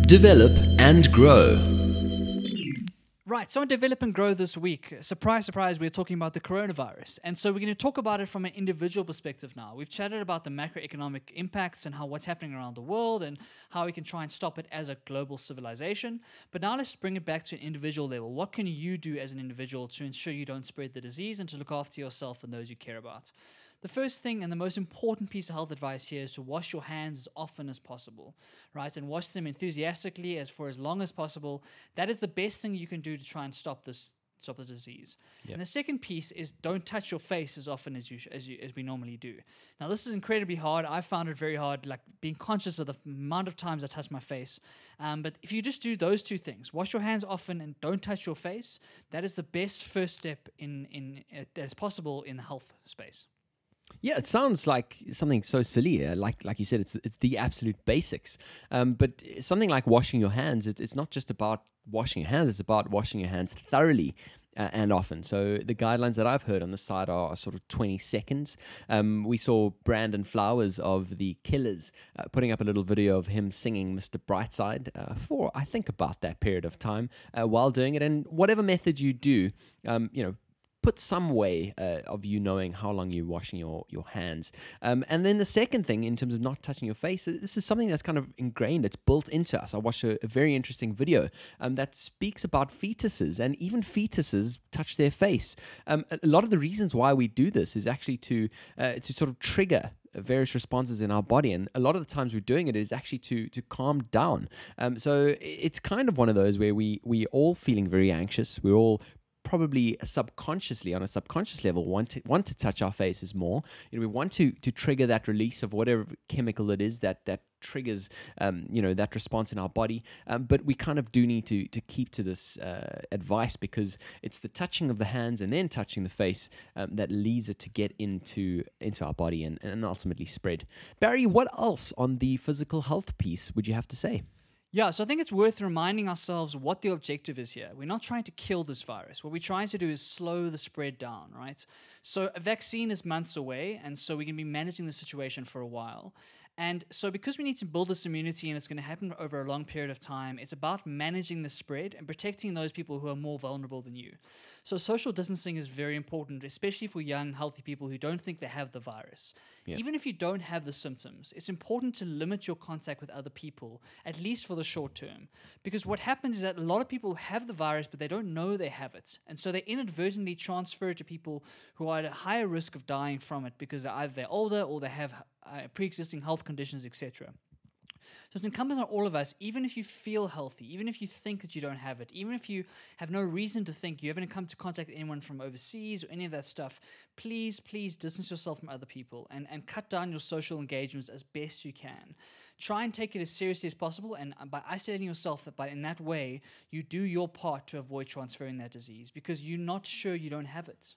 Develop and grow. Right, so on Develop and Grow this week, surprise, surprise, we're talking about the coronavirus. And so we're going to talk about it from an individual perspective now. We've chatted about the macroeconomic impacts and how what's happening around the world and how we can try and stop it as a global civilization. But now let's bring it back to an individual level. What can you do as an individual to ensure you don't spread the disease and to look after yourself and those you care about? The first thing and the most important piece of health advice here is to wash your hands as often as possible, right? And wash them enthusiastically for as long as possible. That is the best thing you can do to try and stop the disease. Yep. And the second piece is don't touch your face as often as we normally do. Now, this is incredibly hard. I found it very hard, like being conscious of the amount of times I touch my face. But if you just do those two things, wash your hands often and don't touch your face, that is the best first step that is possible in the health space. Yeah, it sounds like something so silly. Like you said, it's the absolute basics. But something like washing your hands, it's not just about washing your hands. It's about washing your hands thoroughly and often. So the guidelines that I've heard on the side are sort of 20 seconds. We saw Brandon Flowers of the Killers putting up a little video of him singing Mr. Brightside for, I think, about that period of time while doing it. And whatever method you do, put some way of you knowing how long you're washing your hands. And then the second thing, in terms of not touching your face, this is something that's kind of ingrained, it's built into us. I watched a very interesting video that speaks about fetuses, and even fetuses touch their face. A lot of the reasons why we do this is actually to sort of trigger various responses in our body, and a lot of the times we're doing it is actually to calm down. So it's kind of one of those where we're all feeling very anxious. We're all probably subconsciously, on a subconscious level, want to touch our faces more. We want to trigger that release of whatever chemical it is that triggers that response in our body. But we kind of do need to keep to this advice, because it's the touching of the hands and then touching the face that leads it to get into our body and ultimately spread. Barry, what else on the physical health piece would you have to say? Yeah, so I think it's worth reminding ourselves what the objective is here. We're not trying to kill this virus. What we're trying to do is slow the spread down, right? So a vaccine is months away, and so we're going to be managing the situation for a while. And so because we need to build this immunity and it's going to happen over a long period of time, it's about managing the spread and protecting those people who are more vulnerable than you. So social distancing is very important, especially for young, healthy people who don't think they have the virus. Yeah. Even if you don't have the symptoms, it's important to limit your contact with other people, at least for the short term. Because what happens is that a lot of people have the virus, but they don't know they have it. And so they inadvertently transfer it to people who are at a higher risk of dying from it because either they're older or they have pre-existing health conditions, etc. So it's incumbent on all of us, even if you feel healthy, even if you think that you don't have it, even if you have no reason to think you haven't come to contact anyone from overseas or any of that stuff, please distance yourself from other people and cut down your social engagements as best you can. Try and take it as seriously as possible, and by isolating yourself, in that way, you do your part to avoid transferring that disease because you're not sure you don't have it.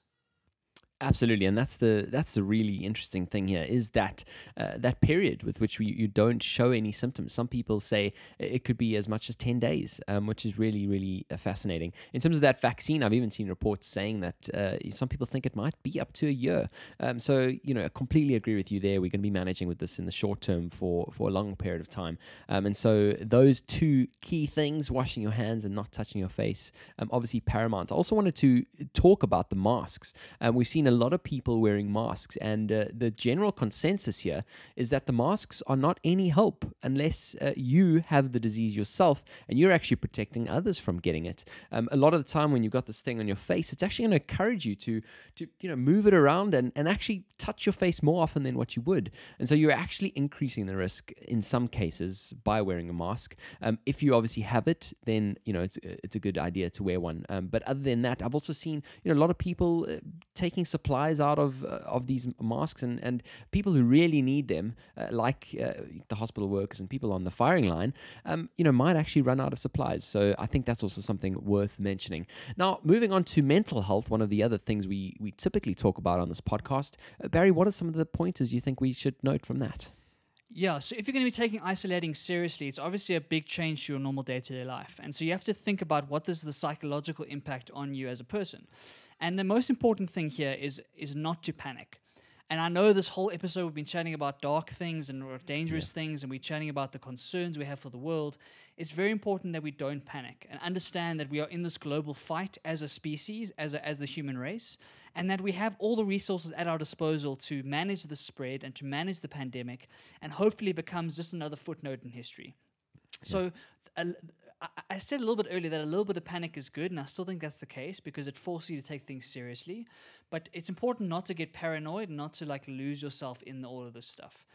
Absolutely, and that's the really interesting thing here is that that period with which you don't show any symptoms. Some people say it could be as much as 10 days, which is really, really fascinating. In terms of that vaccine, I've even seen reports saying that some people think it might be up to a year. So, I completely agree with you there. We're going to be managing with this in the short term for a long period of time. And so those two key things, washing your hands and not touching your face, obviously paramount. I also wanted to talk about the masks. We've seen a lot of people wearing masks, and the general consensus here is that the masks are not any help unless you have the disease yourself and you're actually protecting others from getting it. A lot of the time when you've got this thing on your face, it's actually going to encourage you to move it around and actually touch your face more often than what you would. And so you're actually increasing the risk in some cases by wearing a mask. If you obviously have it, then it's a good idea to wear one. But other than that, I've also seen a lot of people taking supplies out of these masks, and people who really need them, like the hospital workers and people on the firing line, might actually run out of supplies. So I think that's also something worth mentioning. Now, moving on to mental health, one of the other things we typically talk about on this podcast. Barry, what are some of the pointers you think we should note from that? Yeah, so if you're going to be taking isolating seriously, it's obviously a big change to your normal day-to-day life. And so you have to think about what is the psychological impact on you as a person. And the most important thing here is not to panic. And I know this whole episode we've been chatting about dark things and dangerous things, and we're chatting about the concerns we have for the world. It's very important that we don't panic and understand that we are in this global fight as a species, as the human race, and that we have all the resources at our disposal to manage the spread and to manage the pandemic, and hopefully becomes just another footnote in history. So I said a little bit earlier that a little bit of panic is good, and I still think that's the case because it forces you to take things seriously. But it's important not to get paranoid and not to like lose yourself in all of this stuff.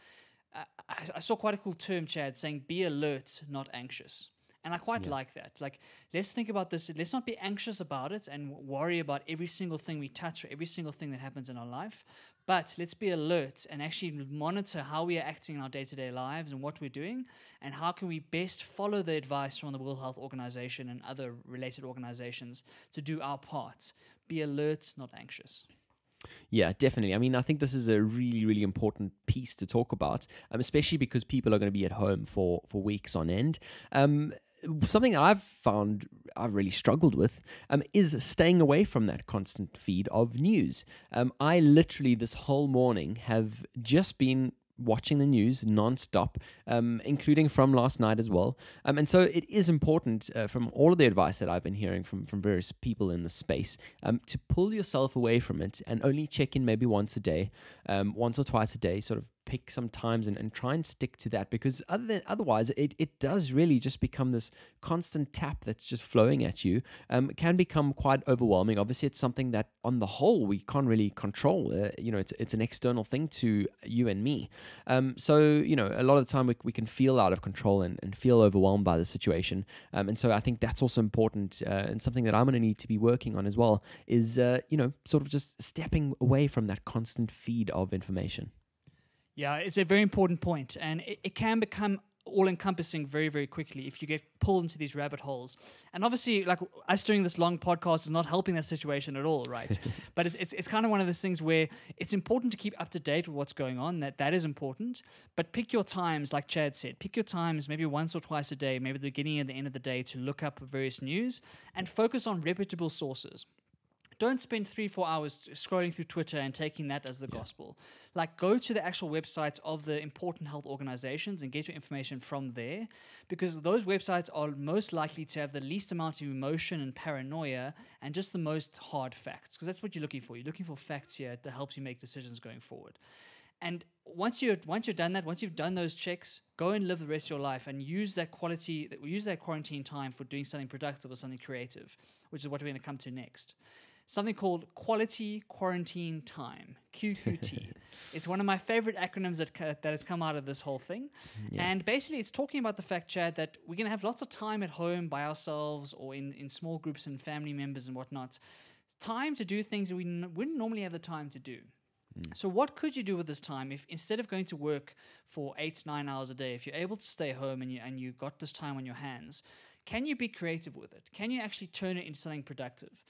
I saw quite a cool term, Chad, saying be alert, not anxious. And I quite like that. Like, let's think about this. Let's not be anxious about it and worry about every single thing we touch or every single thing that happens in our life. But let's be alert and actually monitor how we are acting in our day-to-day lives and what we're doing, and how can we best follow the advice from the World Health Organization and other related organizations to do our part. Be alert, not anxious. Yeah, definitely. I mean, I think this is a really, really important piece to talk about, especially because people are going to be at home for weeks on end. Something I've found I've really struggled with is staying away from that constant feed of news. I literally this whole morning have just been watching the news non-stop, including from last night as well. And so it is important from all of the advice that I've been hearing from various people in the space to pull yourself away from it and only check in maybe once a day, once or twice a day, sort of pick some times and try and stick to that, because otherwise it does really just become this constant tap that's just flowing at you. It can become quite overwhelming. Obviously, it's something that on the whole we can't really control. It's an external thing to you and me. So a lot of the time we can feel out of control and feel overwhelmed by the situation. And so I think that's also important, and something that I'm going to need to be working on as well is sort of just stepping away from that constant feed of information. Yeah, it's a very important point, and it can become all-encompassing very, very quickly if you get pulled into these rabbit holes. And obviously, like us doing this long podcast is not helping that situation at all, right? But it's kind of one of those things where it's important to keep up to date with what's going on. That is important, but pick your times, like Chad said. Pick your times, maybe once or twice a day, maybe the beginning and the end of the day, to look up various news and focus on reputable sources. Don't spend 3-4 hours scrolling through Twitter and taking that as the gospel. Like, go to the actual websites of the important health organizations and get your information from there, because those websites are most likely to have the least amount of emotion and paranoia and just the most hard facts, because that's what you're looking for. You're looking for facts here that helps you make decisions going forward. And once you've done that, once you've done those checks, go and live the rest of your life and use that quarantine time for doing something productive or something creative, which is what we're going to come to next. Something called Quality Quarantine Time, QQT. It's one of my favorite acronyms that has come out of this whole thing. Yeah. And basically it's talking about the fact, Chad, that we're going to have lots of time at home by ourselves or in small groups and family members and whatnot. Time to do things that we wouldn't normally have the time to do. So what could you do with this time if instead of going to work for 8-9 hours a day, if you're able to stay home and you got this time on your hands, can you be creative with it? Can you actually turn it into something productive?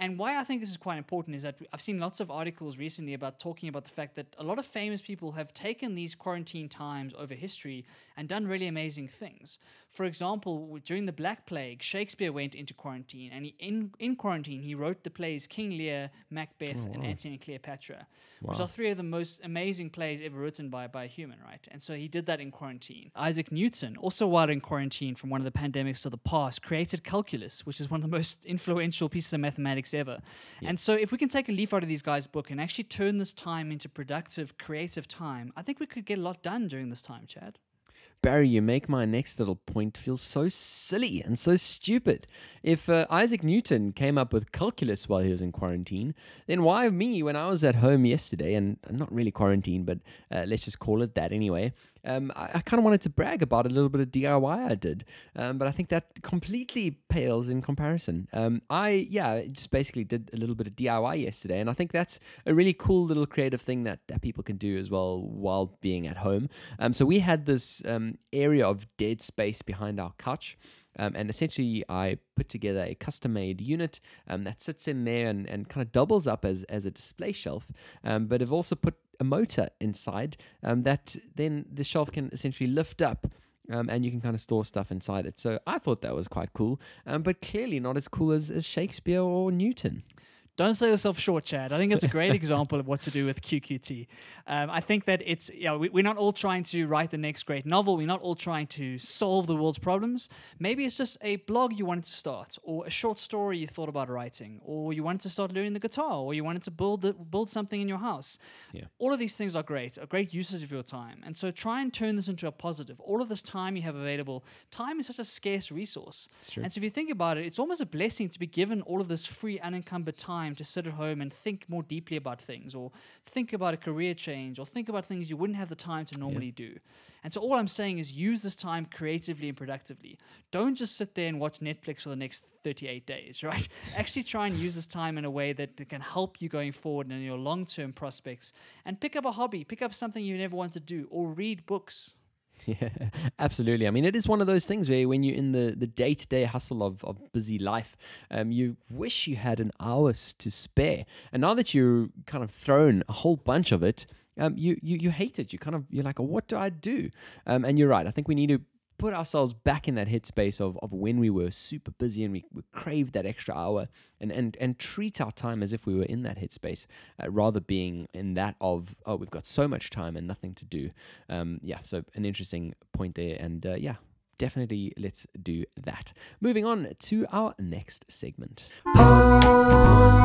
And why I think this is quite important is that I've seen lots of articles recently talking about the fact that a lot of famous people have taken these quarantine times over history and done really amazing things. For example, during the Black Plague, Shakespeare went into quarantine, and in quarantine he wrote the plays King Lear, Macbeth, and Antony and Cleopatra, which are 3 of the most amazing plays ever written by a human, right? And so he did that in quarantine. Isaac Newton, also while in quarantine from one of the pandemics of the past, created calculus, which is one of the most influential pieces of mathematics ever. Yeah. And so if we can take a leaf out of these guys' book and actually turn this time into productive, creative time, I think we could get a lot done during this time, Chad. Barry, you make my next little point feel so silly and so stupid. If Isaac Newton came up with calculus while he was in quarantine, then why me when I was at home yesterday, and not really quarantine, but let's just call it that anyway. I kind of wanted to brag about a little bit of DIY I did, but I think that completely pales in comparison. I just basically did a little bit of DIY yesterday, and I think that's a really cool little creative thing that people can do as well while being at home. So we had this area of dead space behind our couch. And essentially, I put together a custom-made unit that sits in there and kind of doubles up as a display shelf. But I've also put a motor inside that then the shelf can essentially lift up. And you can kind of store stuff inside it. So I thought that was quite cool, but clearly not as cool as Shakespeare or Newton. Don't sell yourself short, Chad. I think it's a great example of what to do with QQT. I think that it's, we're not all trying to write the next great novel. We're not all trying to solve the world's problems. Maybe it's just a blog you wanted to start, or a short story you thought about writing, or you wanted to start learning the guitar, or you wanted to build something in your house. Yeah. All of these things are great uses of your time. And so try and turn this into a positive. All of this time you have available, time is such a scarce resource. And so if you think about it, it's almost a blessing to be given all of this free, unencumbered time to sit at home and think more deeply about things, or think about a career change, or think about things you wouldn't have the time to normally do. And so all I'm saying is use this time creatively and productively. Don't just sit there and watch Netflix for the next 38 days, right? Actually try and use this time in a way that can help you going forward in your long-term prospects, and pick up a hobby, pick up something you never want to do, or read books. Yeah, absolutely. I mean, it is one of those things where when you're in the day-to-day hustle of busy life, you wish you had an hours to spare. And now that you're kind of thrown a whole bunch of it, you hate it. You're like, oh, what do I do? And you're right. I think we need to put ourselves back in that headspace of when we were super busy and we craved that extra hour, and treat our time as if we were in that headspace, rather being in that of, oh, we've got so much time and nothing to do. So an interesting point there, and definitely let's do that. Moving on to our next segment. Pond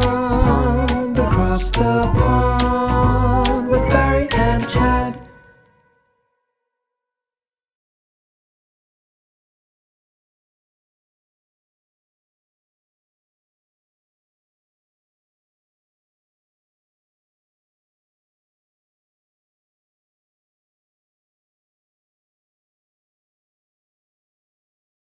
across the pond.